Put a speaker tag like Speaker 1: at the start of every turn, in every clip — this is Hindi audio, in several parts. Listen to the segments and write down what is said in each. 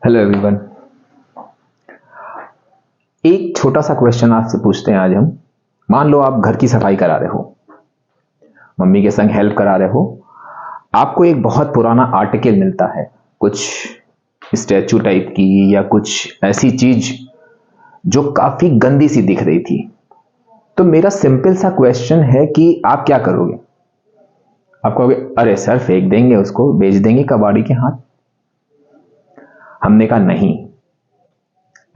Speaker 1: Hello everyone. एक छोटा सा क्वेश्चन आपसे पूछते हैं आज हम। मान लो आप घर की सफाई करा रहे हो, मम्मी के संग हेल्प करा रहे हो। आपको एक बहुत पुराना आर्टिकल मिलता है, कुछ स्टैचू टाइप की या कुछ ऐसी चीज जो काफी गंदी सी दिख रही थी। तो मेरा सिंपल सा क्वेश्चन है कि आप क्या करोगे? आप कहोगे अरे सर फेंक देंगे, उसको बेच देंगे कबाड़ी के हाथ। हमने कहा नहीं।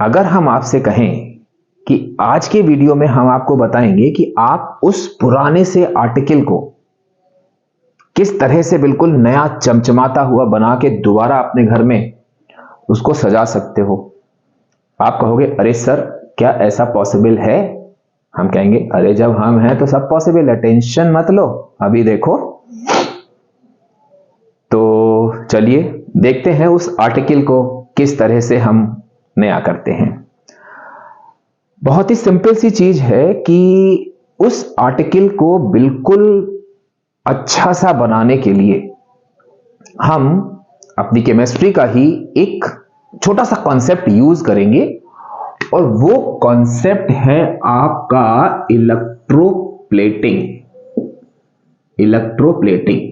Speaker 1: अगर हम आपसे कहें कि आज के वीडियो में हम आपको बताएंगे कि आप उस पुराने से आर्टिकल को किस तरह से बिल्कुल नया चमचमाता हुआ बना के दोबारा अपने घर में उसको सजा सकते हो। आप कहोगे अरे सर क्या ऐसा पॉसिबल है? हम कहेंगे अरे जब हम हैं तो सब पॉसिबल है, टेंशन मत लो, अभी देखो। तो चलिए देखते हैं उस आर्टिकल को किस तरह से हम नया करते हैं। बहुत ही सिंपल सी चीज है कि उस आर्टिकल को बिल्कुल अच्छा सा बनाने के लिए हम अपनी केमिस्ट्री का ही एक छोटा सा कॉन्सेप्ट यूज करेंगे, और वो कॉन्सेप्ट है आपका इलेक्ट्रोप्लेटिंग। इलेक्ट्रोप्लेटिंग।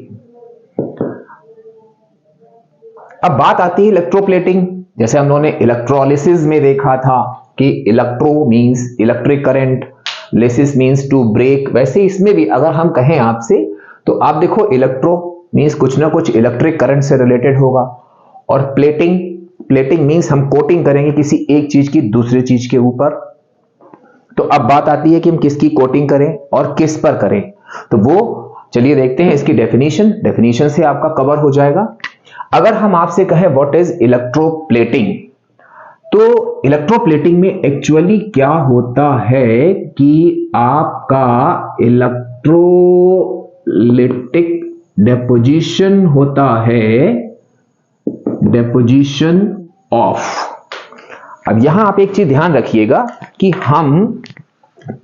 Speaker 1: अब बात आती है इलेक्ट्रोप्लेटिंग, जैसे हम लोगों ने इलेक्ट्रोलिसिस में देखा था कि electro means electric current, lysis means to break. वैसे इसमें भी अगर हम कहें आपसे तो आप देखो इलेक्ट्रो मींस कुछ ना कुछ इलेक्ट्रिक करंट से रिलेटेड होगा, और प्लेटिंग, प्लेटिंग मींस हम कोटिंग करेंगे किसी एक चीज की दूसरी चीज के ऊपर। तो अब बात आती है कि हम किसकी कोटिंग करें और किस पर करें। तो वो चलिए देखते हैं इसकी डेफिनेशन। डेफिनेशन से आपका कवर हो जाएगा। अगर हम आपसे कहें व्हाट इज इलेक्ट्रोप्लेटिंग, तो इलेक्ट्रोप्लेटिंग में एक्चुअली क्या होता है कि आपका इलेक्ट्रोलिटिक डेपोजिशन होता है, डेपोजिशन ऑफ। अब यहां आप एक चीज ध्यान रखिएगा कि हम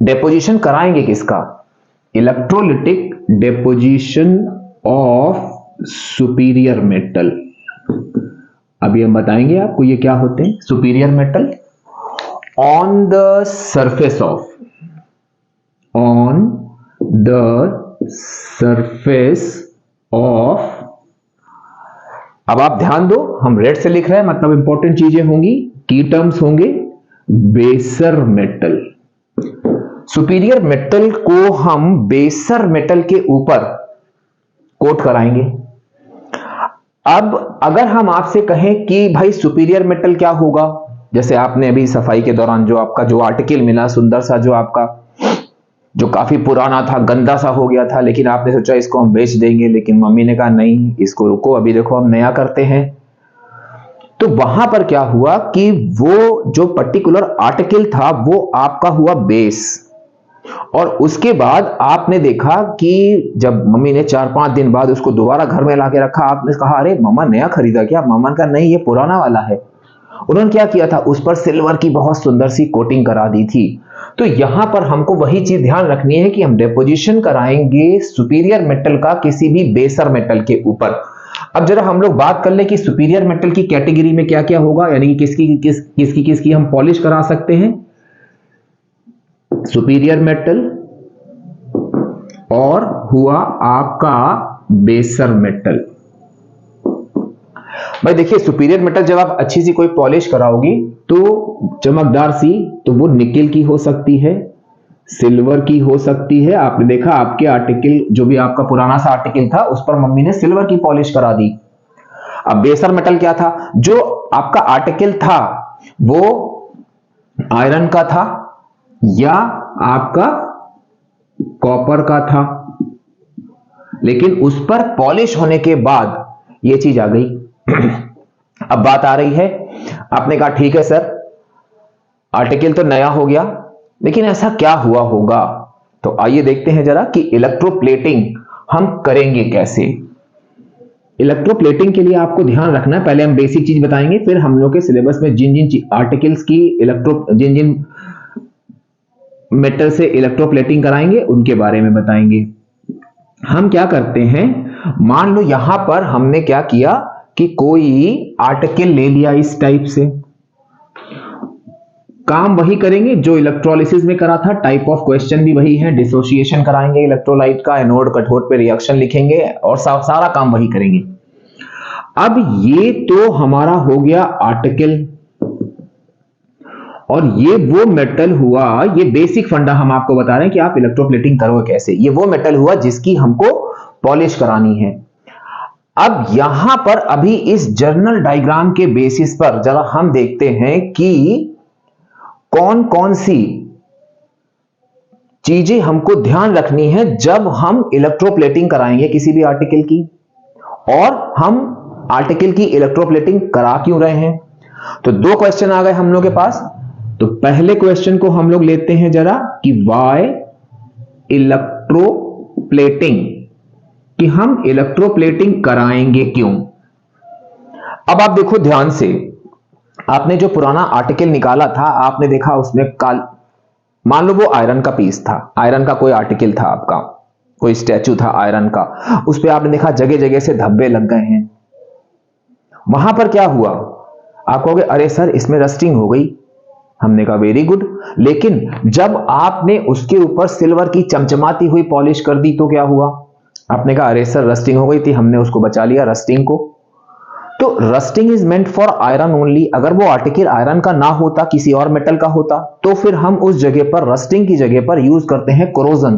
Speaker 1: डेपोजिशन कराएंगे किसका? Electrolytic deposition of superior metal. अभी हम बताएंगे आपको ये क्या होते हैं। Superior metal on the surface of, on the surface of. अब आप ध्यान दो, हम रेड से लिख रहे हैं, मतलब इंपॉर्टेंट चीजें होंगी, की टर्म्स होंगे। बेसर मेटल, सुपीरियर मेटल को हम बेसर मेटल के ऊपर कोट कराएंगे। अब अगर हम आपसे कहें कि भाई सुपीरियर मेटल क्या होगा, जैसे आपने अभी सफाई के दौरान जो आपका जो आर्टिकल मिला सुंदर सा, जो आपका जो काफी पुराना था, गंदा सा हो गया था, लेकिन आपने सोचा इसको हम बेच देंगे, लेकिन मम्मी ने कहा नहीं इसको रुको, अभी देखो हम नया करते हैं। तो वहां पर क्या हुआ कि वो जो पर्टिकुलर आर्टिकल था वो आपका हुआ बेस, और उसके बाद आपने देखा कि जब मम्मी ने 4-5 दिन बाद उसको दोबारा घर में लाके रखा, आपने कहा अरे मम्मा नया खरीदा क्या? मम्मा ने कहा नहीं ये पुराना वाला है। उन्होंने क्या किया था, उस पर सिल्वर की बहुत सुंदर सी कोटिंग करा दी थी। तो यहां पर हमको वही चीज ध्यान रखनी है कि हम डेपोजिशन कराएंगे सुपीरियर मेटल का किसी भी बेसर मेटल के ऊपर। अब जरा हम लोग बात कर ले कि सुपीरियर मेटल की कैटेगरी में क्या क्या होगा, यानी कि किसकी हम पॉलिश करा सकते हैं। सुपीरियर मेटल और हुआ आपका बेसर मेटल। भाई देखिए सुपीरियर मेटल जब आप अच्छी सी कोई पॉलिश कराओगी तो चमकदार सी, तो वो निकेल की हो सकती है, सिल्वर की हो सकती है। आपने देखा आपके आर्टिकल जो भी आपका पुराना सा आर्टिकल था उस पर मम्मी ने सिल्वर की पॉलिश करा दी। अब बेसर मेटल क्या था? जो आपका आर्टिकल था वो आयरन का था या आपका कॉपर का था, लेकिन उस पर पॉलिश होने के बाद ये चीज आ गई। अब बात आ रही है, आपने कहा ठीक है सर आर्टिकल तो नया हो गया, लेकिन ऐसा क्या हुआ होगा? तो आइए देखते हैं जरा कि इलेक्ट्रोप्लेटिंग हम करेंगे कैसे। इलेक्ट्रोप्लेटिंग के लिए आपको ध्यान रखना है, पहले हम बेसिक चीज बताएंगे, फिर हम लोग के सिलेबस में जिन जिन आर्टिकल्स की जिन जिन मेटल से इलेक्ट्रोप्लेटिंग कराएंगे उनके बारे में बताएंगे। हम क्या करते हैं, मान लो यहां पर हमने क्या किया कि कोई आर्टिकल ले लिया इस टाइप से, काम वही करेंगे जो इलेक्ट्रोलिसिस में करा था, टाइप ऑफ क्वेश्चन भी वही है, डिसोसिएशन कराएंगे इलेक्ट्रोलाइट का, एनोड कैथोड पे रिएक्शन लिखेंगे और सारा काम वही करेंगे। अब ये तो हमारा हो गया आर्टिकल, और ये वो मेटल हुआ, ये बेसिक फंडा हम आपको बता रहे हैं कि आप इलेक्ट्रोप्लेटिंग करोगे कैसे। ये वो मेटल हुआ जिसकी हमको पॉलिश करानी है। अब यहां पर अभी इस जर्नल डायग्राम के बेसिस पर जरा हम देखते हैं कि कौन कौन सी चीजें हमको ध्यान रखनी है जब हम इलेक्ट्रोप्लेटिंग कराएंगे किसी भी आर्टिकल की, और हम आर्टिकल की इलेक्ट्रोप्लेटिंग करा क्यों रहे हैं। तो दो क्वेश्चन आ गए हम लोग के पास। तो पहले क्वेश्चन को हम लोग लेते हैं जरा कि व्हाई इलेक्ट्रोप्लेटिंग, कि हम इलेक्ट्रोप्लेटिंग कराएंगे क्यों। अब आप देखो ध्यान से, आपने जो पुराना आर्टिकल निकाला था आपने देखा उसमें मान लो वो आयरन का पीस था, आयरन का कोई आर्टिकल था आपका, कोई स्टैचू था आयरन का, उस पर आपने देखा जगह जगह से धब्बे लग गए हैं। वहां पर क्या हुआ, आप कहोगे अरे सर इसमें रस्टिंग हो गई। हमने कहा वेरी गुड, लेकिन जब आपने उसके ऊपर सिल्वर की चमचमाती हुई पॉलिश कर दी तो क्या हुआ, आपने कहा अरे सर रस्टिंग हो गई थी, हमने उसको बचा लिया रस्टिंग को। तो rusting is meant for iron only. अगर वो आर्टिकल आयरन का ना होता, किसी और मेटल का होता, तो फिर हम उस जगह पर रस्टिंग की जगह पर यूज करते हैं कोरोजन।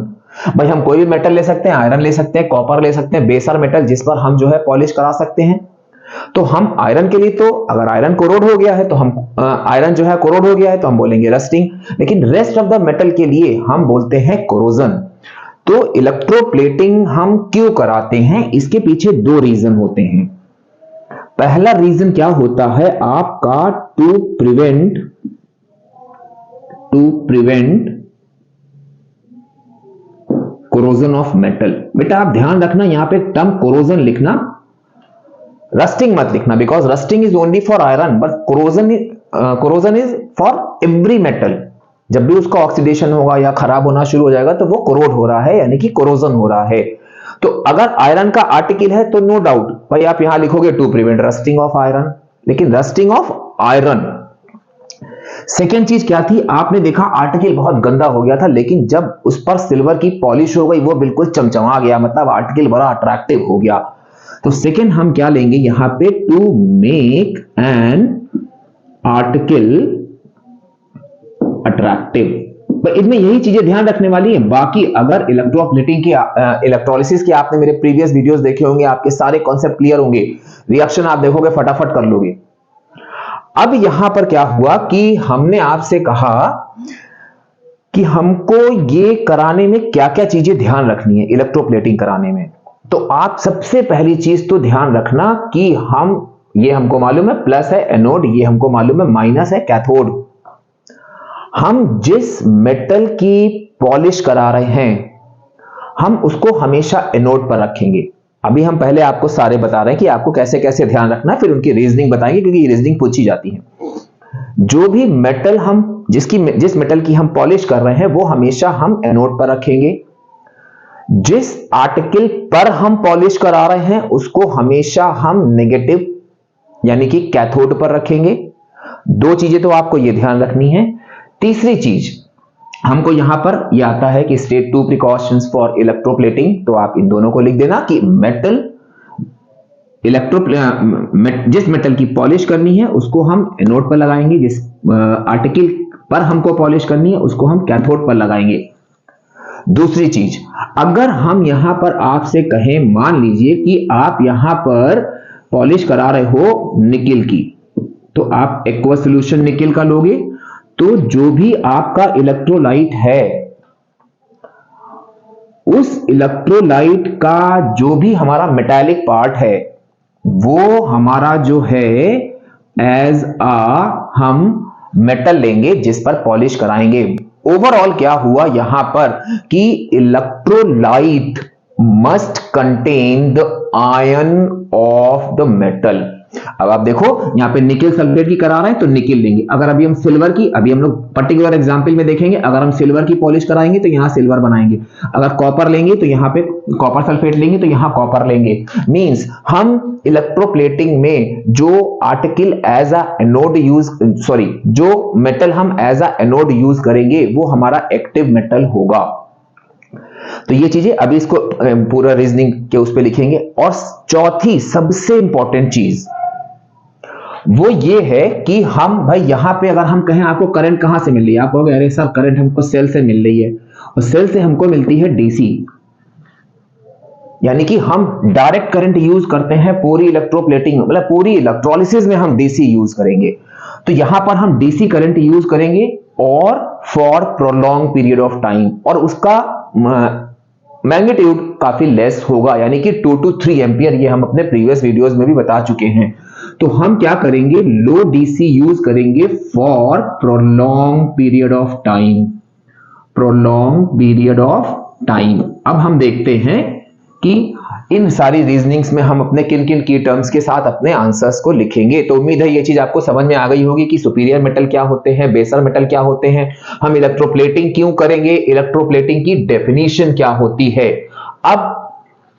Speaker 1: भाई हम कोई भी मेटल ले सकते हैं, आयरन ले सकते हैं, कॉपर ले सकते हैं, बेसर मेटल जिस पर हम जो है पॉलिश करा सकते हैं। तो हम आयरन के लिए, तो अगर आयरन कोरोड हो गया है तो हम आयरन जो है कोरोड हो गया है तो हम बोलेंगे रस्टिंग, लेकिन रेस्ट ऑफ द मेटल के लिए हम बोलते हैं कोरोजन। तो इलेक्ट्रोप्लेटिंग हम क्यों कराते हैं, इसके पीछे दो रीजन होते हैं। पहला रीजन क्या होता है आपका, to prevent corrosion of metal. बेटा आप ध्यान रखना यहां पे टर्म कोरोजन लिखना, रस्टिंग मत लिखना, because rusting is only for iron but corrosion is for every metal. जब भी उसका ऑक्सीडेशन होगा या खराब होना शुरू हो जाएगा तो वो कोरोड हो रहा है, यानी कि कोरोजन हो रहा है। तो अगर आयरन का आर्टिकल है तो नो डाउट भाई आप यहां लिखोगे to prevent rusting of iron, लेकिन रस्टिंग ऑफ आयरन। सेकेंड चीज क्या थी, आपने देखा आर्टिकल बहुत गंदा हो गया था, लेकिन जब उस पर सिल्वर की पॉलिश हो गई वो बिल्कुल चमचमा गया, मतलब आर्टिकल बड़ा अट्रैक्टिव हो गया। तो सेकेंड हम क्या लेंगे यहां पे, to make an article attractive. इसमें यही चीजें ध्यान रखने वाली है। बाकी अगर इलेक्ट्रोप्लेटिंग की इलेक्ट्रोलिसिस की आपने मेरे प्रीवियस वीडियोस देखे होंगे, आपके सारे कॉन्सेप्ट क्लियर होंगे, रिएक्शन आप देखोगे फटाफट कर लोगे। अब यहां पर क्या हुआ कि हमने आपसे कहा कि हमको ये कराने में क्या क्या चीजें ध्यान रखनी है इलेक्ट्रोप्लेटिंग कराने में। तो आप सबसे पहली चीज तो ध्यान रखना कि ये हमको मालूम है प्लस है एनोड, ये हमको मालूम है माइनस है कैथोड। हम जिस मेटल की पॉलिश करा रहे हैं हम उसको हमेशा एनोड पर रखेंगे। अभी हम पहले आपको सारे बता रहे हैं कि आपको कैसे कैसे ध्यान रखना है, फिर उनकी रीजनिंग बताएंगे क्योंकि ये रीजनिंग पूछी जाती है। जो भी मेटल हम जिस मेटल की हम पॉलिश कर रहे हैं वो हमेशा हम एनोड पर रखेंगे। जिस आर्टिकल पर हम पॉलिश करा रहे हैं उसको हमेशा हम नेगेटिव यानी कि कैथोड पर रखेंगे। दो चीजें तो आपको ये ध्यान रखनी है। तीसरी चीज हमको यहां पर यह आता है कि state two precautions for electroplating, तो आप इन दोनों को लिख देना कि जिस मेटल की पॉलिश करनी है उसको हम एनोड पर लगाएंगे, जिस आर्टिकल पर हमको पॉलिश करनी है उसको हम कैथोड पर लगाएंगे। दूसरी चीज, अगर हम यहां पर आपसे कहें, मान लीजिए कि आप यहां पर पॉलिश करा रहे हो निकेल की, तो आप एक्वा सॉल्यूशन निकेल का लोगे, तो जो भी आपका इलेक्ट्रोलाइट है उस इलेक्ट्रोलाइट का जो भी हमारा मेटालिक पार्ट है वो हमारा जो है एज हम मेटल लेंगे जिस पर पॉलिश कराएंगे। ओवरऑल क्या हुआ यहां पर कि electrolyte must contain the ion of the metal. अब आप देखो यहाँ पे निकेल सल्फेट की करा रहे हैं तो निकेल लेंगे। अगर अभी हम सिल्वर की, अभी हम लोग पर्टिकुलर एग्जांपल में देखेंगे, अगर हम सिल्वर की पॉलिश कराएंगे तो यहाँ सिल्वर बनाएंगे। अगर कॉपर लेंगे तो यहाँ पे कॉपर सल्फेट लेंगे तो यहाँ कॉपर लेंगे। मींस हम इलेक्ट्रोप्लेटिंग में जो article as a anode use, sorry, जो मेटल हम एज अ एनोड यूज करेंगे वो हमारा एक्टिव मेटल होगा। तो ये चीजें अभी इसको पूरा रीजनिंग के उस पे लिखेंगे। और चौथी सबसे इंपॉर्टेंट चीज वो ये है कि हम भाई यहां पे अगर हम कहें आपको करंट कहां से मिल रही है, आप कहोगे अरे सर करंट हमको सेल से मिल रही है, और सेल से हमको मिलती है डीसी, यानी कि हम डायरेक्ट करंट यूज करते हैं पूरी इलेक्ट्रोप्लेटिंग, मतलब पूरी इलेक्ट्रोलिसिस में हम डीसी यूज करेंगे। तो यहां पर हम डीसी करंट यूज करेंगे और for prolong period of time, और उसका मैग्नीट्यूड काफी लेस होगा, यानी कि 2 to 3 एम्पियर। ये हम अपने प्रीवियस वीडियोस में भी बता चुके हैं। तो हम क्या करेंगे, लो डीसी यूज करेंगे for prolong period of time, prolong period of time. अब हम देखते हैं कि इन सारी रीजनिंग्स में हम अपने किन किन की टर्म्स के साथ अपने आंसर्स को लिखेंगे। तो उम्मीद है ये चीज आपको समझ में आ गई होगी कि सुपीरियर मेटल क्या होते हैं, बेसर मेटल क्या होते हैं, हम इलेक्ट्रोप्लेटिंग क्यों करेंगे, इलेक्ट्रोप्लेटिंग की डेफिनेशन क्या होती है। अब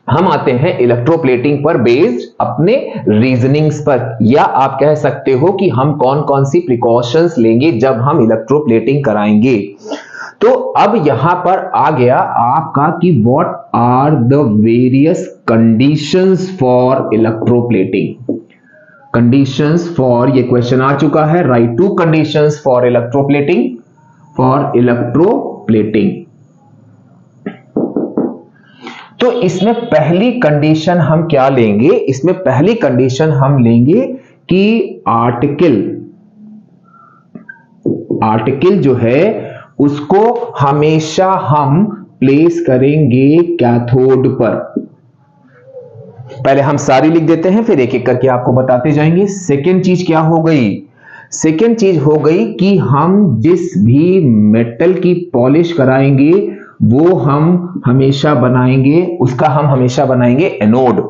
Speaker 1: हम आते हैं इलेक्ट्रोप्लेटिंग पर बेस्ड अपने रीजनिंग्स पर, या आप कह सकते हो कि हम कौन कौन सी प्रिकॉशंस लेंगे जब हम इलेक्ट्रोप्लेटिंग कराएंगे। तो अब यहां पर आ गया आपका कि what are the various conditions for electroplating. Conditions for, ये क्वेश्चन आ चुका है, right 2 conditions for electroplating, for electroplating. तो इसमें पहली कंडीशन हम क्या लेंगे, इसमें पहली कंडीशन हम लेंगे कि आर्टिकल जो है उसको हमेशा हम प्लेस करेंगे कैथोड पर। पहले हम सारी लिख देते हैं, फिर एक एक करके आपको बताते जाएंगे। सेकेंड चीज क्या हो गई, सेकेंड चीज हो गई कि हम जिस भी मेटल की पॉलिश कराएंगे वो हम हमेशा बनाएंगे, उसका हम हमेशा बनाएंगे एनोड।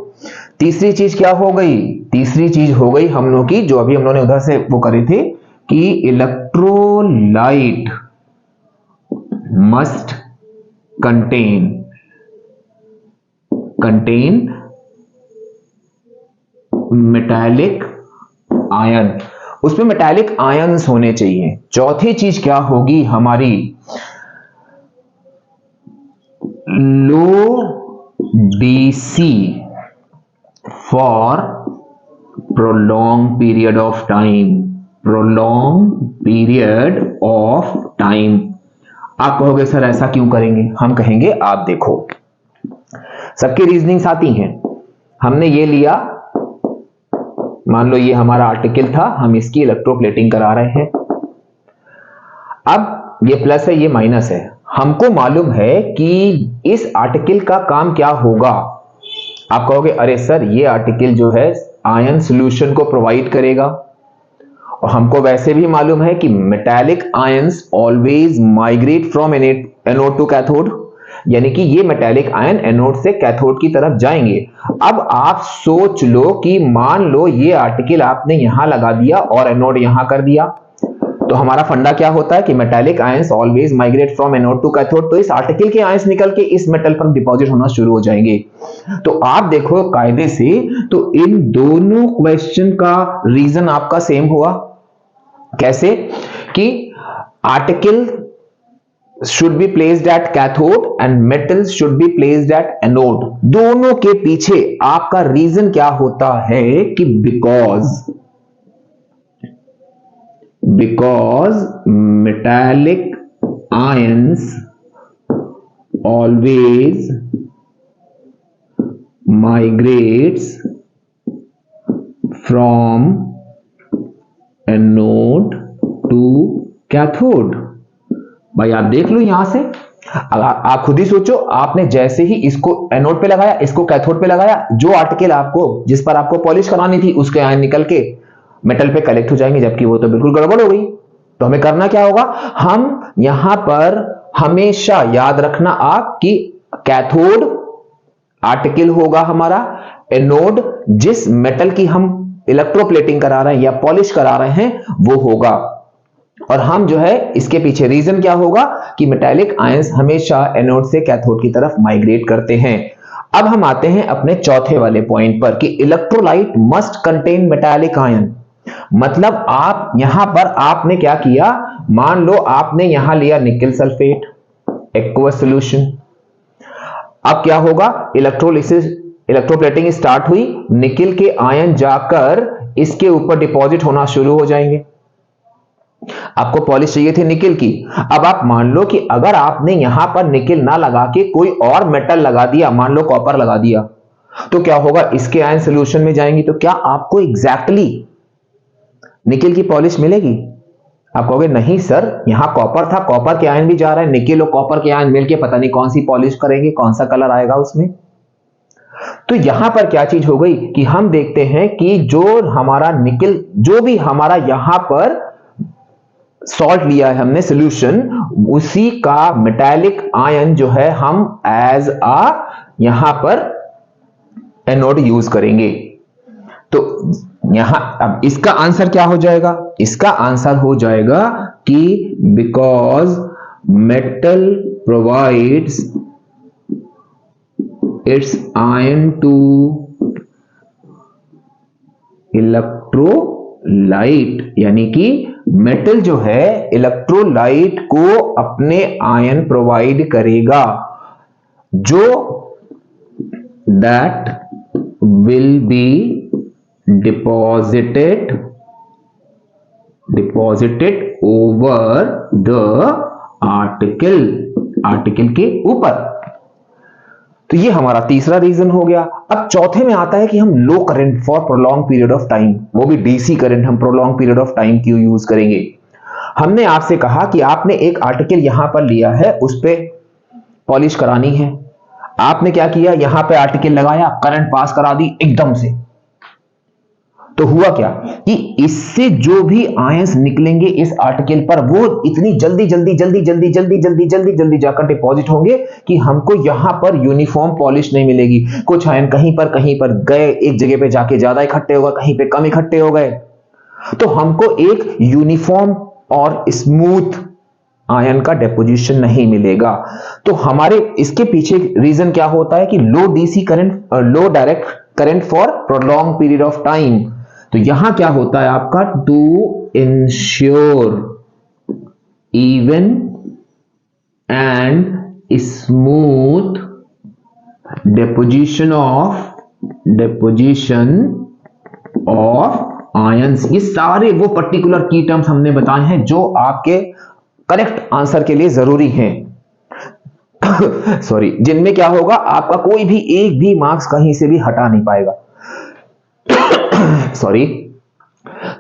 Speaker 1: तीसरी चीज क्या हो गई, तीसरी चीज हो गई हम लोग की, जो अभी हम लोगों ने उधर से वो करे थे, कि electrolyte must contain metallic ion, उसमें मेटालिक आयन्स होने चाहिए। चौथी चीज क्या होगी हमारी, low DC for prolong period of time, prolong period of time. आप कहोगे सर ऐसा क्यों करेंगे, हम कहेंगे आप देखो सबकी रीजनिंग्स आती हैं। हमने ये लिया, मान लो ये हमारा आर्टिकल था, हम इसकी इलेक्ट्रोप्लेटिंग करा रहे हैं। अब ये प्लस है, ये माइनस है, हमको मालूम है कि इस आर्टिकल का काम क्या होगा। आप कहोगे अरे सर ये आर्टिकल जो है आयन सॉल्यूशन को प्रोवाइड करेगा, और हमको वैसे भी मालूम है कि metallic ions always migrate from anode to cathode, यानी कि ये मेटालिक आयन एनोड से कैथोड की तरफ जाएंगे। अब आप सोच लो कि मान लो ये आर्टिकल आपने यहां लगा दिया और एनोड यहां कर दिया, तो हमारा फंडा क्या होता है कि metallic ions always migrate from anode to cathode. तो इस आर्टिकल के आयंस निकल के इस मेटल पर डिपॉजिट होना शुरू हो जाएंगे। तो आप देखो कायदे से, तो इन दोनों क्वेश्चन का रीजन आपका सेम हुआ। कैसे कि article should be placed at cathode and metals should be placed at anode। दोनों के पीछे आपका रीजन क्या होता है कि because metallic ions always migrates from anode to cathode. भाई आप देख लो यहां से, आप खुद ही सोचो, आपने जैसे ही इसको एनोड पे लगाया, इसको कैथोड पे लगाया, जो आर्टिकल आपको जिस पर आपको पॉलिश करानी थी उसके आयन निकल के मेटल पे कलेक्ट हो जाएंगे, जबकि वो तो बिल्कुल गड़बड़ हो गई। तो हमें करना क्या होगा, हम यहां पर हमेशा याद रखना आप कि कैथोड आर्टिकल होगा हमारा, एनोड जिस मेटल की हम इलेक्ट्रोप्लेटिंग करा रहे हैं या पॉलिश करा रहे हैं वो होगा। और हम जो है इसके पीछे रीजन क्या होगा कि मेटालिक आयंस हमेशा एनोड से कैथोड की तरफ माइग्रेट करते हैं। अब हम आते हैं अपने चौथे वाले पॉइंट पर कि electrolyte must contain metallic ion. मतलब आप यहां पर आपने क्या किया, मान लो आपने यहां लिया निकेल सल्फेट एक्वस सॉल्यूशन। अब क्या होगा, इलेक्ट्रोलिसिस इलेक्ट्रोप्लेटिंग स्टार्ट हुई, निकेल के आयन जाकर इसके ऊपर डिपॉजिट होना शुरू हो जाएंगे। आपको पॉलिश चाहिए थी निकेल की। अब आप मान लो कि अगर आपने यहां पर निकेल ना लगा के कोई और मेटल लगा दिया, मान लो कॉपर लगा दिया, तो क्या होगा, इसके आयन सॉल्यूशन में जाएंगे। तो क्या आपको एग्जैक्टली निकेल की पॉलिश मिलेगी? आप कहोगे नहीं सर, यहां कॉपर था, कॉपर के आयन भी जा रहा है, निकेल और कॉपर के आयन मिलके पता नहीं कौन सी पॉलिश करेंगे, कौन सा कलर आएगा उसमें। तो यहां पर क्या चीज हो गई कि हम देखते हैं कि जो हमारा निकेल, जो भी हमारा यहां पर सॉल्ट लिया है हमने सॉल्यूशन, उसी का मेटालिक आयन जो है हम एज अ यहां पर एनोड यूज करेंगे। तो यहां अब इसका आंसर क्या हो जाएगा, इसका आंसर हो जाएगा कि because metal provides its ion to electrolyte, यानी कि मेटल जो है इलेक्ट्रोलाइट को अपने आयन प्रोवाइड करेगा, जो that will be deposited over the article के ऊपर। तो ये हमारा तीसरा रीजन हो गया। अब चौथे में आता है कि हम low current for prolong period of time, वो भी डीसी करंट हम प्रोलॉन्ग पीरियड ऑफ टाइम क्यों यूज करेंगे। हमने आपसे कहा कि आपने एक आर्टिकल यहां पर लिया है, उस पे पॉलिश करानी है। आपने क्या किया, यहां पे आर्टिकल लगाया, करंट पास करा दी एकदम से। तो हुआ क्या कि इससे जो भी आयंस निकलेंगे इस आर्टिकल पर, वो इतनी जल्दी जाकर डिपॉजिट होंगे कि हमको यहां पर यूनिफॉर्म पॉलिश नहीं मिलेगी। कुछ आयन कहीं पर गए, एक जगह पे जाके ज्यादा इकट्ठे हो गए, कहीं पे कम इकट्ठे हो गए। तो हमको एक यूनिफॉर्म और स्मूथ आयन का डिपोजिशन नहीं मिलेगा। तो हमारे इसके पीछे रीजन क्या होता है कि low DC current, low direct current for prolong period of time. तो यहां क्या होता है आपका, to ensure even and smooth deposition of ions. ये सारे वो पर्टिकुलर की टर्म्स हमने बताए हैं जो आपके करेक्ट आंसर के लिए जरूरी हैं। सॉरी, जिनमें क्या होगा, आपका कोई भी एक भी मार्क्स कहीं से भी हटा नहीं पाएगा। सॉरी।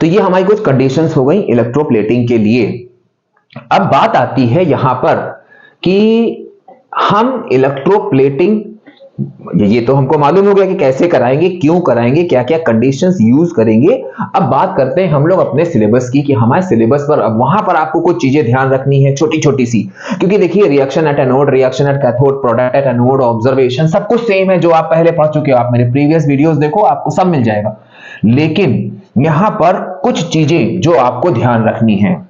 Speaker 1: तो ये हमारी कुछ कंडीशंस हो गई इलेक्ट्रोप्लेटिंग के लिए। अब बात आती है यहां पर कि हम इलेक्ट्रोप्लेटिंग, ये तो हमको मालूम हो गया कि कैसे कराएंगे, क्यों कराएंगे, क्या क्या कंडीशंस यूज करेंगे। अब बात करते हैं हम लोग अपने सिलेबस की कि हमारे सिलेबस पर अब वहां पर आपको कुछ चीजें ध्यान रखनी है, छोटी छोटी सी। क्योंकि देखिए, reaction at anode, reaction at cathode, product at anode, observation, सब कुछ सेम है जो आप पहले पढ़ चुके हो। आप मेरे प्रीवियस वीडियोस देखो, आपको सब मिल जाएगा। लेकिन यहां पर कुछ चीजें जो आपको ध्यान रखनी है।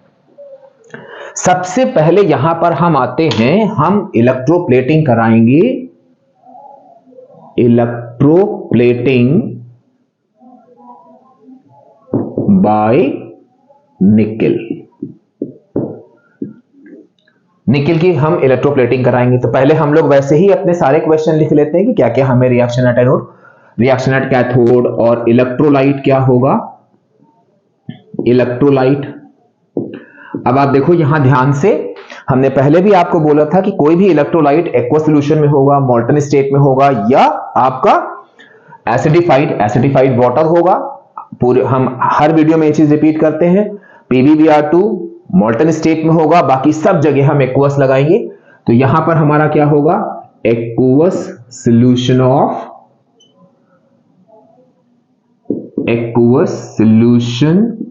Speaker 1: सबसे पहले यहां पर हम आते हैं, हम इलेक्ट्रोप्लेटिंग कराएंगे, इलेक्ट्रोप्लेटिंग बाय निकेल। निकेल की हम इलेक्ट्रोप्लेटिंग कराएंगे। तो पहले हम लोग वैसे ही अपने सारे क्वेश्चन लिख लेते हैं कि क्या क्या हमें reaction at anode, reaction at cathode और इलेक्ट्रोलाइट क्या होगा, इलेक्ट्रोलाइट। अब आप देखो यहां ध्यान से, हमने पहले भी आपको बोला था कि कोई भी इलेक्ट्रोलाइट एक्वा सॉल्यूशन में होगा, मोल्टन स्टेट में होगा, या आपका एसिडिफाइड वाटर होगा। पूरे हम हर वीडियो में ये चीज रिपीट करते हैं। PbBr2 मोल्टन स्टेट में होगा, बाकी सब जगह हम एक्वस लगाएंगे। तो यहां पर हमारा क्या होगा, aqueous solution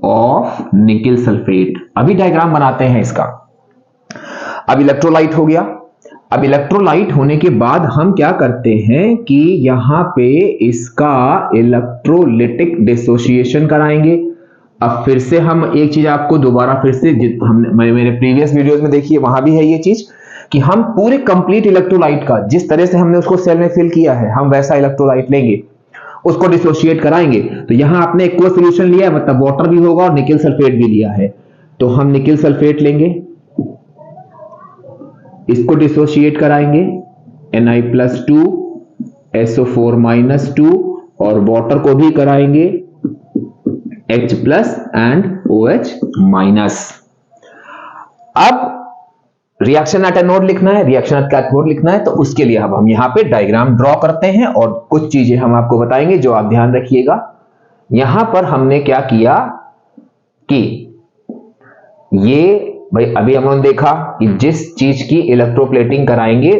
Speaker 1: of nickel sulphate. अभी डायग्राम बनाते हैं इसका। अब इलेक्ट्रोलाइट हो गया। अब इलेक्ट्रोलाइट होने के बाद हम क्या करते हैं कि यहां पे इसका इलेक्ट्रोलिटिक डिसोसिएशन कराएंगे। अब फिर से हम एक चीज आपको दोबारा फिर से हमने मेरे प्रीवियस वीडियोस में देखिए, वहां भी है ये चीज कि हम पूरे कंप्लीट इलेक्ट्रोलाइट का जिस तरह से हमने उसको सेल में फिल किया है, हम वैसा इलेक्ट्रोलाइट लेंगे, उसको डिसोशिएट कराएंगे। तो यहां आपने एक्वा सॉल्यूशन लिया है, मतलब वाटर भी होगा और निकल सल्फेट भी लिया है। तो हम निकल सल्फेट लेंगे, इसको डिसोशिएट कराएंगे Na+2 SO4-2 और वाटर को भी कराएंगे H+ एंड OH-। अब रिएक्शन एट एनोड लिखना है, रिएक्शन एट कैथोड लिखना है, तो उसके लिए अब हम यहां पे डायग्राम ड्रॉ करते हैं और कुछ चीजें हम आपको बताएंगे जो आप ध्यान रखिएगा। यहां पर हमने क्या किया कि ये भाई अभी हम लोगों ने देखा कि जिस चीज की इलेक्ट्रोप्लेटिंग कराएंगे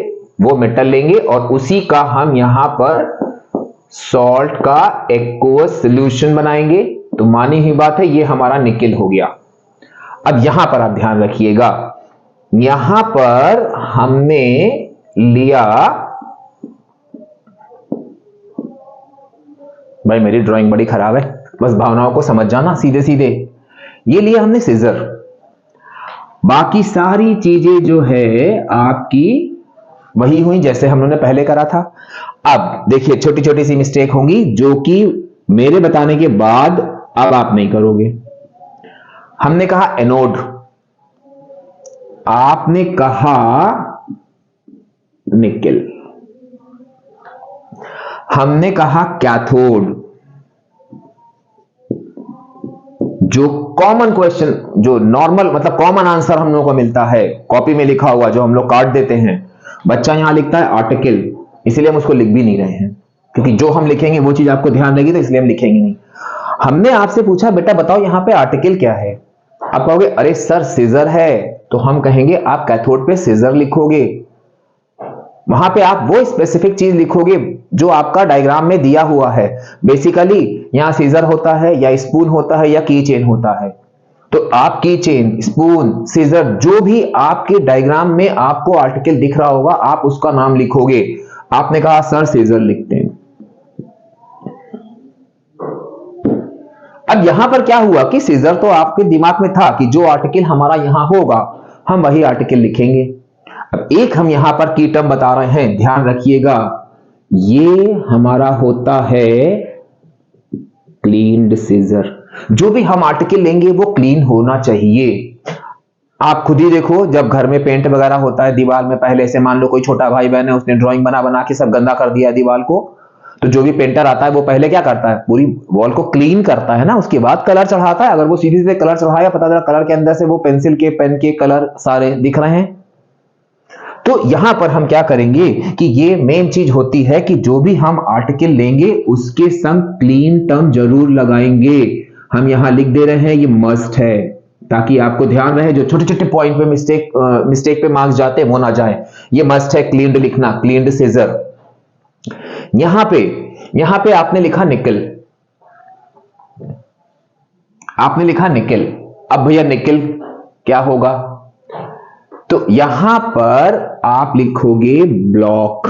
Speaker 1: वो मेटल लेंगे और उसी का हम यहां पर सॉल्ट का एक्वस सॉल्यूशन बनाएंगे। तो मानी हुई बात है, ये हमारा निकेल हो गया। अब यहां पर आप ध्यान रखिएगा, यहां पर हमने लिया, भाई मेरी ड्राइंग बड़ी खराब है, बस भावनाओं को समझ जाना सीधे सीधे। ये लिया हमने सीजर, बाकी सारी चीजें जो है आपकी वही हुई जैसे हम लोगों ने पहले करा था। अब देखिए छोटी छोटी सी मिस्टेक होंगी जो कि मेरे बताने के बाद अब आप नहीं करोगे। हमने कहा एनोड, आपने कहा निकेल, हमने कहा कैथोड। जो कॉमन क्वेश्चन, जो नॉर्मल मतलब कॉमन आंसर हम लोगों को मिलता है कॉपी में लिखा हुआ, जो हम लोग काट देते हैं, बच्चा यहां लिखता है आर्टिकल, इसलिए हम उसको लिख भी नहीं रहे हैं क्योंकि जो हम लिखेंगे वो चीज आपको ध्यान रहेगी, तो इसलिए हम लिखेंगे नहीं। हमने आपसे पूछा बेटा बताओ यहां पे आर्टिकल क्या है, आप कहोगे अरे सर सीजर है, तो हम कहेंगे आप कैथोड पे सीजर लिखोगे, वहां पे आप वो स्पेसिफिक चीज लिखोगे जो आपका डायग्राम में दिया हुआ है। बेसिकली यहां सीजर होता है या स्पून होता है या की चेन होता है, तो आप की चेन, स्पून, सीजर जो भी आपके डायग्राम में आपको आर्टिकल दिख रहा होगा आप उसका नाम लिखोगे। आपने कहा सर सीजर लिखते हैं। अब यहां पर क्या हुआ कि सीजर तो आपके दिमाग में था कि जो आर्टिकल हमारा यहां होगा हम वही आर्टिकल लिखेंगे। अब एक हम यहां पर की टर्म बता रहे हैं, ध्यान रखिएगा, ये हमारा होता है क्लीन्ड सीजर। जो भी हम आर्टिकल लेंगे वो क्लीन होना चाहिए। आप खुद ही देखो, जब घर में पेंट वगैरह होता है दीवार में, पहले से मान लो कोई छोटा भाई बहन है उसने ड्राइंग बना बना के सब गंदा कर दिया दीवार को, तो जो भी पेंटर आता है वो पहले क्या करता है, पूरी वॉल को क्लीन करता है ना, उसके बाद कलर चढ़ाता है। अगर वो सीधे सीधे कलर चढ़ाया, पता चला कलर के अंदर से वो पेंसिल के, पेन के कलर सारे दिख रहे हैं। तो यहां पर हम क्या करेंगे कि ये मेन चीज होती है कि जो भी हम आर्टिकल लेंगे उसके संग क्लीन टर्म जरूर लगाएंगे। हम यहां लिख दे रहे हैं ये मस्ट है, ताकि आपको ध्यान रहे, जो छोटे छोटे पॉइंट पे मिस्टेक पे मार्क्स जाते हैं वो ना जाए। ये मस्ट है क्लीन्ड लिखना, क्लीन्ड सीजर। यहां पे आपने लिखा निकल, आपने लिखा निकल। अब भैया निकल क्या होगा, तो यहां पर आप लिखोगे ब्लॉक,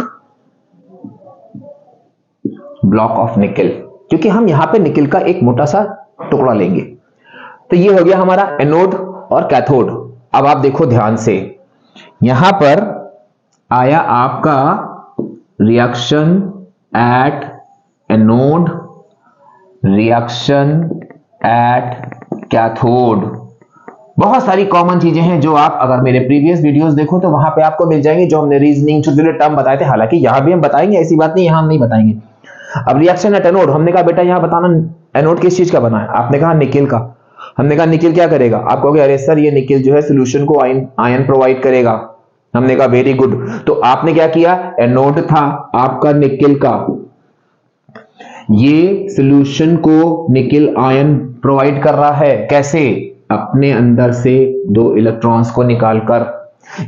Speaker 1: ब्लॉक ऑफ निकल, क्योंकि हम यहां पे निकल का एक मोटा सा टुकड़ा लेंगे। तो ये हो गया हमारा एनोड और कैथोड। अब आप देखो ध्यान से, यहां पर आया आपका reaction at anode, reaction at cathode. बहुत सारी कॉमन चीजें हैं जो आप अगर मेरे प्रीवियस वीडियोस देखो तो वहां पे आपको मिल जाएंगे, जो हमने रीजनिंग छोटे छोटे टर्म बताए थे। हालांकि यहां भी हम बताएंगे, ऐसी बात नहीं यहां हम नहीं बताएंगे। अब रिएक्शन एट एनोड, हमने कहा बेटा यहां बताना एनोड किस चीज का बना है, आपने कहा निकेल का। हमने कहा निकेल क्या करेगा, आप कहोगे अरे सर ये निकेल जो है सोल्यूशन को आयन प्रोवाइड करेगा। हमने कहा वेरी गुड। तो आपने क्या किया, एनोड था आपका निकेल का, ये सोल्यूशन को निकेल आयन प्रोवाइड कर रहा है। कैसे, अपने अंदर से 2 इलेक्ट्रॉन्स को निकालकर।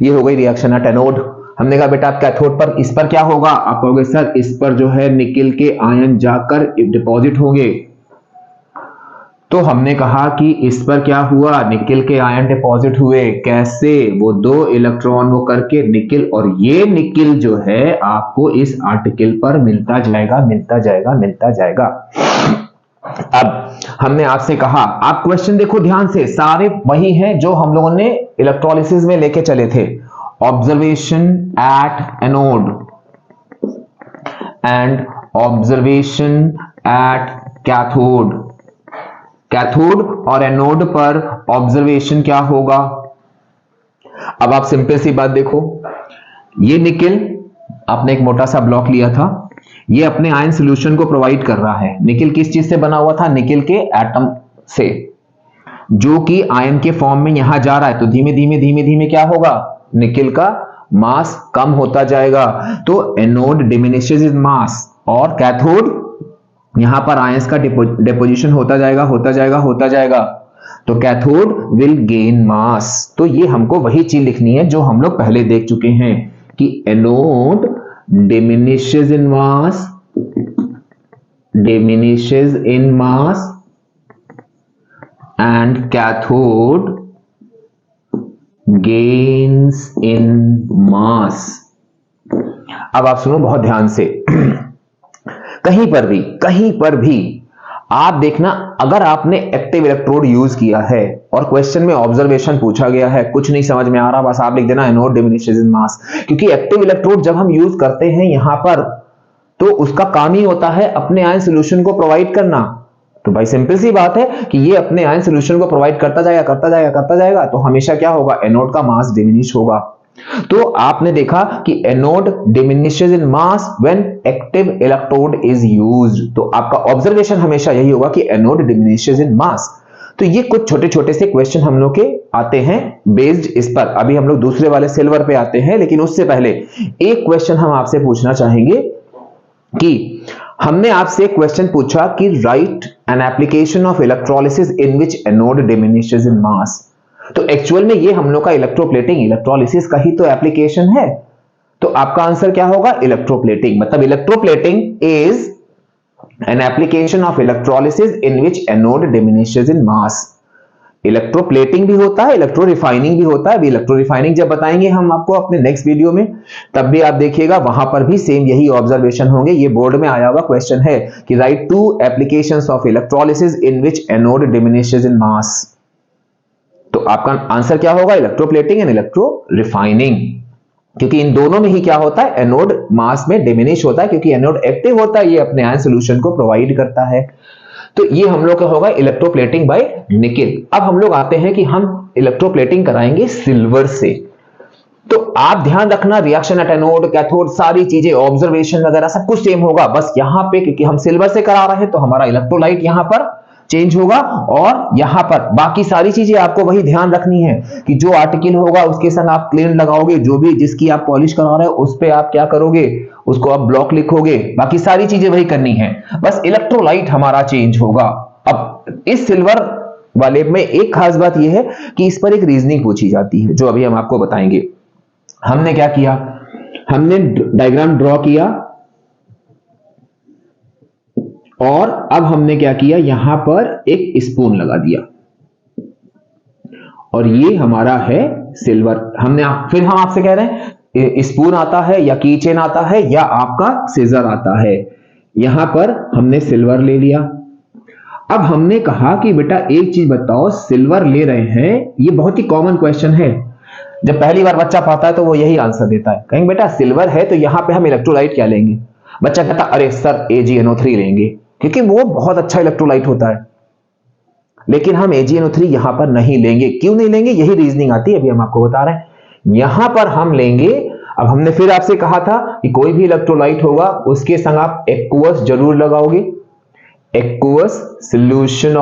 Speaker 1: ये हो गई रिएक्शन एट एनोड। हमने कहा बेटा आप कैथोड पर, इस पर क्या होगा, आप कहोगे सर इस पर जो है निकेल के आयन जाकर डिपॉजिट होंगे। तो हमने कहा कि इस पर क्या हुआ, निकिल के आयन डिपॉजिट हुए। कैसे? वो 2 इलेक्ट्रॉन वो करके निकिल, और ये निकिल जो है आपको इस आर्टिकल पर मिलता जाएगा मिलता जाएगा मिलता जाएगा। अब हमने आपसे कहा, आप क्वेश्चन देखो ध्यान से, सारे वही हैं जो हम लोगों ने इलेक्ट्रोलिसिस में लेके चले थे। Observation at anode and observation at cathode. Cathode और एनोड पर ऑब्जर्वेशन क्या होगा? अब आप सिंपल सी बात देखो, ये निकिल आपने एक मोटा सा ब्लॉक लिया था, ये अपने आयन सॉल्यूशन को प्रोवाइड कर रहा है। निकिल किस चीज से बना हुआ था? निकिल के एटम से, जो कि आयन के फॉर्म में यहां जा रहा है। तो धीमे धीमे धीमे धीमे क्या होगा? निकिल का मास कम होता जाएगा। तो एनोड डिमिनिशेस इन मास, और कैथोड यहां पर आयंस का डिपोजिशन होता जाएगा होता जाएगा होता जाएगा। तो कैथोड विल गेन मास। तो ये हमको वही चीज लिखनी है जो हम लोग पहले देख चुके हैं कि anode diminishes in mass and cathode gains in mass। अब आप सुनो बहुत ध्यान से, कहीं पर भी आप देखना, अगर आपने एक्टिव इलेक्ट्रोड यूज किया है और क्वेश्चन में ऑब्जर्वेशन पूछा गया है, कुछ नहीं समझ में आ रहा, बस आप लिख देना एनोड डिमिनिशेस इन मास। क्योंकि एक्टिव इलेक्ट्रोड जब हम यूज करते हैं यहां पर, तो उसका काम ही होता है अपने आयन सॉल्यूशन को प्रोवाइड करना। तो भाई सिंपल सी बात है कि ये अपने आयन सॉल्यूशन को प्रोवाइड करता जाएगा करता जाएगा करता जाएगा, तो हमेशा क्या होगा? एनोड का मास डिमिनिश होगा। तो आपने देखा कि anode diminishes in mass when active electrode is used. तो आपका ऑब्जर्वेशन हमेशा यही होगा कि एनोड डिमिनिशेस इन मास। तो ये कुछ छोटे छोटे से क्वेश्चन हम लोग के आते हैं बेस्ड इस पर। अभी हम लोग दूसरे वाले सिल्वर पे आते हैं, लेकिन उससे पहले एक क्वेश्चन हम आपसे पूछना चाहेंगे कि हमने आपसे क्वेश्चन पूछा कि write an application of electrolysis in which anode diminishes in mass. तो एक्चुअल में ये हम लोग का इलेक्ट्रोप्लेटिंग इलेक्ट्रोलिसिस का ही तो एप्लीकेशन है। तो आपका आंसर क्या होगा? इलेक्ट्रोप्लेटिंग। मतलब electroplating is an application of electrolysis in which anode diminishes in mass. Electroplating भी होता है, इलेक्ट्रो रिफाइनिंग भी होता है। अभी इलेक्ट्रो रिफाइनिंग जब बताएंगे हम आपको अपने नेक्स्ट वीडियो में, तब भी आप देखिएगा वहां पर भी सेम यही ऑब्जर्वेशन होंगे। ये बोर्ड में आया हुआ क्वेश्चन है कि write 2 applications of electrolysis in which anode diminishes in mass. तो आपका आंसर क्या होगा? Electroplating and electro refining. क्योंकि इन दोनों में ही क्या होता है? एनोड मास में डिमिनिश होता है, क्योंकि एनोड एक्टिव होता है, ये अपने आयन सॉल्यूशन को प्रोवाइड करता है। तो ये हम लोग का होगा इलेक्ट्रोप्लेटिंग बाय निकिल। अब हम लोग आते हैं कि हम इलेक्ट्रोप्लेटिंग कराएंगे सिल्वर से। तो आप ध्यान रखना, रिएक्शन एट एनोड, कैथोड, सारी चीजें, ऑब्जर्वेशन वगैरह सब कुछ सेम होगा। बस यहां पे क्योंकि हम सिल्वर से करा रहे हैं तो हमारा इलेक्ट्रोलाइट यहां पर चेंज होगा, और यहां पर बाकी सारी चीजें आपको वही ध्यान रखनी है कि जो आर्टिकल होगा उसके संग आप क्लीन लगाओगे, जो भी जिसकी आप पॉलिश करा रहे हो उस पे आप क्या करोगे? उसको आप ब्लॉक लिखोगे। बाकी सारी चीजें वही करनी है, बस इलेक्ट्रोलाइट हमारा चेंज होगा। अब इस सिल्वर वाले में एक खास बात यह है कि इस पर एक रीजनिंग पूछी जाती है, जो अभी हम आपको बताएंगे। हमने क्या किया? हमने डायग्राम ड्रॉ किया, और अब हमने क्या किया? यहां पर एक स्पून लगा दिया, और ये हमारा है सिल्वर। फिर हम आपसे कह रहे हैं स्पून आता है या की चेन आता है या आपका सीजर आता है। यहां पर हमने सिल्वर ले लिया। अब हमने कहा कि बेटा एक चीज बताओ, सिल्वर ले रहे हैं, ये बहुत ही कॉमन क्वेश्चन है। जब पहली बार बच्चा पाता है तो वो यही आंसर देता है, कहेंगे बेटा सिल्वर है तो यहां पे हम इलेक्ट्रोलाइट क्या लेंगे? बच्चा कहता अरे सर AgNO3 लेंगे, क्योंकि वो बहुत अच्छा इलेक्ट्रोलाइट होता है। लेकिन हम AgNO3 यहां पर नहीं लेंगे। क्यों नहीं लेंगे? यही रीजनिंग आती है, अभी हम आपको बता रहे हैं। यहां पर हम लेंगे, अब हमने फिर आपसे कहा था कि कोई भी इलेक्ट्रोलाइट होगा उसके संग आप एक्वस जरूर लगाओगे। Aqueous solution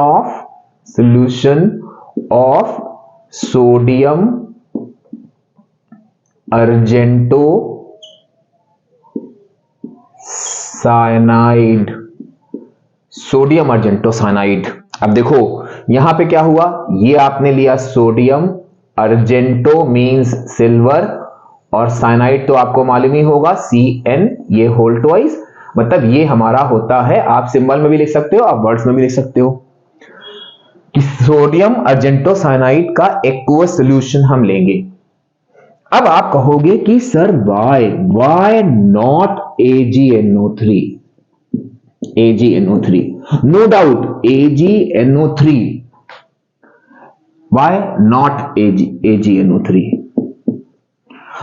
Speaker 1: of sodium argento cyanide, sodium argento cyanide. अब देखो यहां पे क्या हुआ, ये आपने लिया सोडियम, अर्जेंटो मींस सिल्वर, और साइनाइड तो आपको मालूम ही होगा Cn, ये होल ट्वाइस, मतलब ये हमारा होता है, आप सिंबल में भी लिख सकते हो, आप वर्ड्स में भी लिख सकते हो। कि सोडियम अर्जेंटोसाइनाइड का एक्वस सॉल्यूशन हम लेंगे। अब आप कहोगे कि sir why not AgNO3? AgNO3, no doubt AgNO3, why not AgNO3?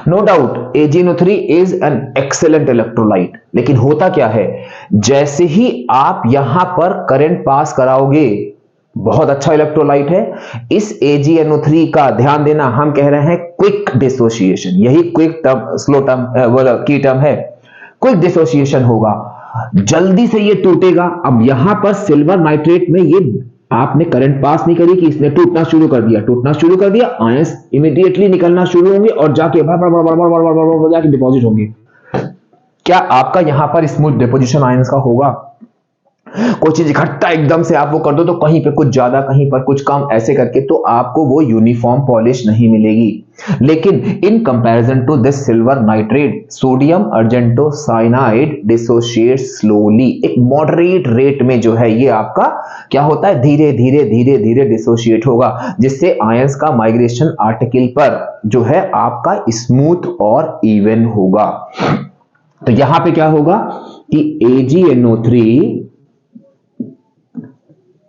Speaker 1: No doubt AgNO3 is an excellent electrolyte, लेकिन होता क्या है, जैसे ही आप यहां पर करंट पास कराओगे, बहुत अच्छा इलेक्ट्रोलाइट है, इस AgNO3 का ध्यान देना, हम कह रहे हैं क्विक डिसोसिएशन, यही क्विक टर्म स्लो टर्म की टर्म है, क्विक डिसोसिएशन होगा, जल्दी से ये टूटेगा। अब यहां पर सिल्वर नाइट्रेट में ये आपने करंट पास नहीं करी कि इसने टूटना शुरू कर दिया, आयंस इमीडिएटली निकलना शुरू होंगे और जाके जाके डिपॉजिट होंगे। क्या आपका यहां पर स्मूथ डिपोजिशन आयंस का होगा? कोई चीज इकट्ठा एकदम से आप वो कर दो तो कहीं पे कुछ ज्यादा, कहीं पर कुछ कम, ऐसे करके तो आपको वो यूनिफॉर्म पॉलिश नहीं मिलेगी। लेकिन in comparison to this silver nitrate, sodium argentocyanide dissociate slowly, एक मॉडरेट रेट में जो है ये आपका क्या होता है, धीरे धीरे धीरे धीरे डिसोशिएट होगा, जिससे आयंस का माइग्रेशन आर्टिकल पर जो है आपका स्मूथ और इवन होगा। तो यहां पे क्या होगा कि AgNO3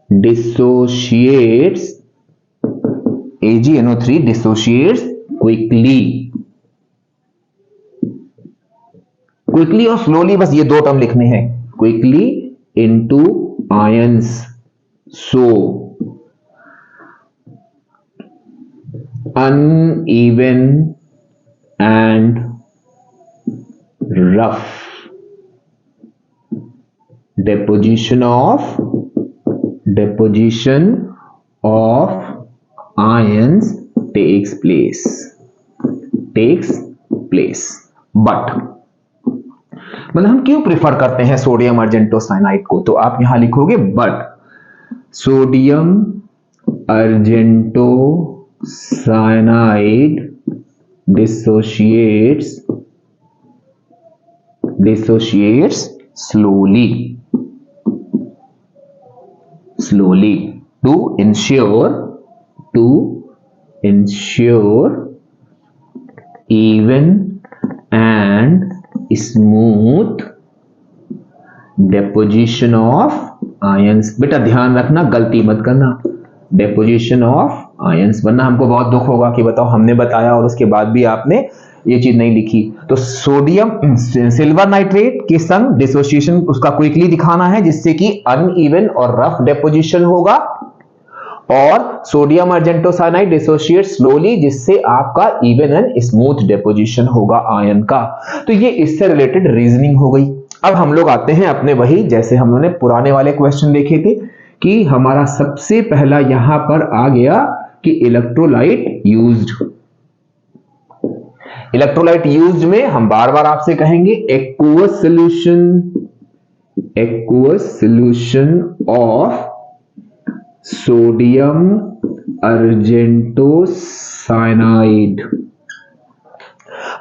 Speaker 1: dissociates quickly और slowly, बस ये दो टर्म लिखने हैं, quickly into ions, so uneven and rough deposition of ions takes place, but मतलब हम क्यों प्रिफर करते हैं सोडियम अर्जेंटोसाइनाइड को, तो आप यहां लिखोगे but sodium argentocyanide dissociates slowly to ensure even and smooth deposition of ions। बेटा ध्यान रखना, गलती मत करना, deposition of ions, वरना हमको बहुत दुख होगा कि बताओ हमने बताया और उसके बाद भी आपने ये चीज नहीं लिखी। तो सोडियम सिल्वर नाइट्रेट के संग डिसोसिएशन उसका क्विकली दिखाना है, जिससे कि अनइवन और रफ डिपोजिशन होगा, और सोडियम अर्जेंटोसाइनाइड डिसोशिएट स्लोली, जिससे आपका इवन एंड स्मूथ डिपोजिशन होगा आयन का। तो ये इससे रिलेटेड रीजनिंग हो गई। अब हम लोग आते हैं अपने वही, जैसे हम लोगों ने पुराने वाले क्वेश्चन देखे थे कि हमारा सबसे पहला यहां पर आ गया कि इलेक्ट्रोलाइट यूज्ड में हम बार बार आपसे कहेंगे एक्वस सॉल्यूशन ऑफ सोडियम अर्जेंटोसाइनाइड।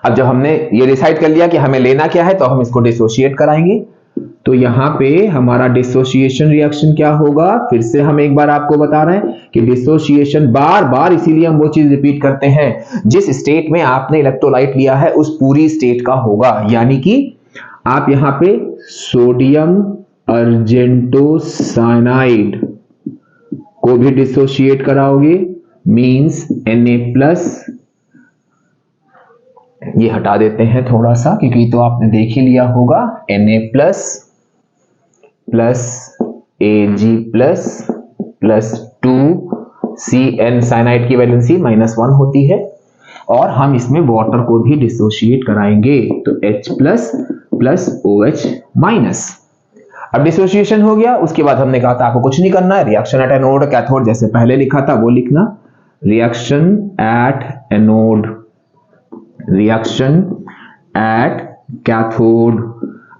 Speaker 1: अब जब हमने ये डिसाइड कर लिया कि हमें लेना क्या है, तो हम इसको डिसोशिएट कराएंगे। तो यहां पे हमारा डिसोसिएशन रिएक्शन क्या होगा, फिर से हम एक बार आपको बता रहे हैं कि डिसोसिएशन बार बार, इसीलिए हम वो चीज रिपीट करते हैं, जिस स्टेट में आपने इलेक्ट्रोलाइट लिया है उस पूरी स्टेट का होगा। यानी कि आप यहां पे सोडियम अर्जेंटोसाइनाइड को भी डिसोशिएट कराओगे, मींस Na+, ये हटा देते हैं थोड़ा सा क्योंकि तो आपने देख ही लिया होगा, Na+ plus Ag+ plus 2Cn, cyanide की वैलेंसी -1 होती है, और हम इसमें वाटर को भी डिसोशिएट कराएंगे, तो H+ प्लस OH-। अब डिसोसिएशन हो गया, उसके बाद हमने कहा था आपको कुछ नहीं करना है, रिएक्शन एट एनोड कैथोड जैसे पहले लिखा था वो लिखना, रिएक्शन एट कैथोड।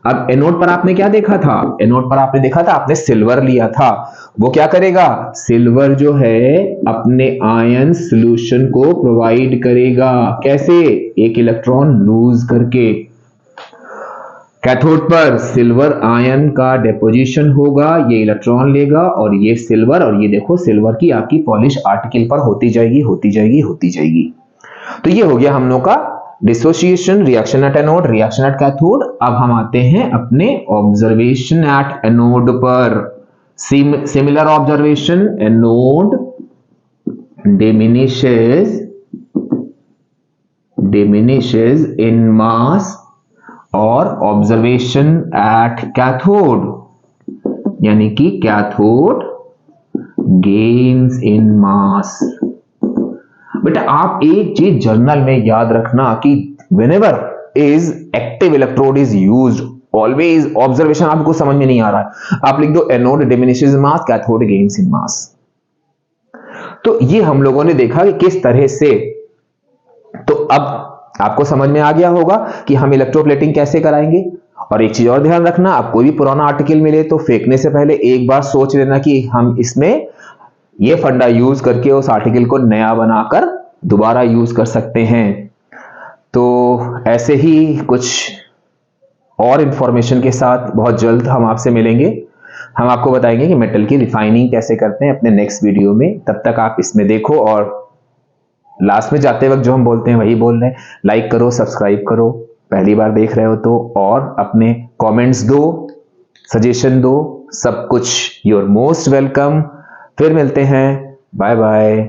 Speaker 1: अब एनोड पर आपने क्या देखा था, एनोड पर आपने देखा था आपने सिल्वर लिया था, वो क्या करेगा, सिल्वर जो है अपने आयन सॉल्यूशन को प्रोवाइड करेगा, कैसे, एक इलेक्ट्रॉन लूज करके। कैथोड पर सिल्वर आयन का डेपोजिशन होगा, ये इलेक्ट्रॉन लेगा और ये सिल्वर, और ये देखो सिल्वर की आपकी पॉलिश आर्टिकल पर होती जाएगी होती जाएगी होती जाएगी। तो ये हो गया हम लोग का dissociation, reaction at anode, reaction at cathode. अब हम आते हैं अपने ऑब्जर्वेशन एट एनोड पर। Similar observation, anode diminishes in mass, और ऑब्जर्वेशन एट कैथोड यानी कि कैथोड गेन्स इन मास। बेटा आप एक चीज जर्नल में याद रखना कि whenever is active electrode is used, always observation आपको समझ में नहीं आ रहा है, आप लिख दो anode diminishes in mass, cathode gains in mass. तो ये हम लोगों ने देखा कि किस तरह से, तो अब आपको समझ में आ गया होगा कि हम इलेक्ट्रोप्लेटिंग कैसे कराएंगे। और एक चीज और ध्यान रखना, आप कोई भी पुराना आर्टिकल मिले तो फेंकने से पहले एक बार सोच लेना कि हम इसमें ये फंडा यूज करके उस आर्टिकल को नया बनाकर दोबारा यूज कर सकते हैं। तो ऐसे ही कुछ और इंफॉर्मेशन के साथ बहुत जल्द हम आपसे मिलेंगे। हम आपको बताएंगे कि मेटल की रिफाइनिंग कैसे करते हैं अपने नेक्स्ट वीडियो में। तब तक आप इसमें देखो, और लास्ट में जाते वक्त जो हम बोलते हैं वही बोल रहे हैं, लाइक करो, सब्सक्राइब करो पहली बार देख रहे हो तो, और अपने कमेंट्स दो, सजेशन दो, सब कुछ, यू आर मोस्ट वेलकम। फिर मिलते हैं, बाय बाय।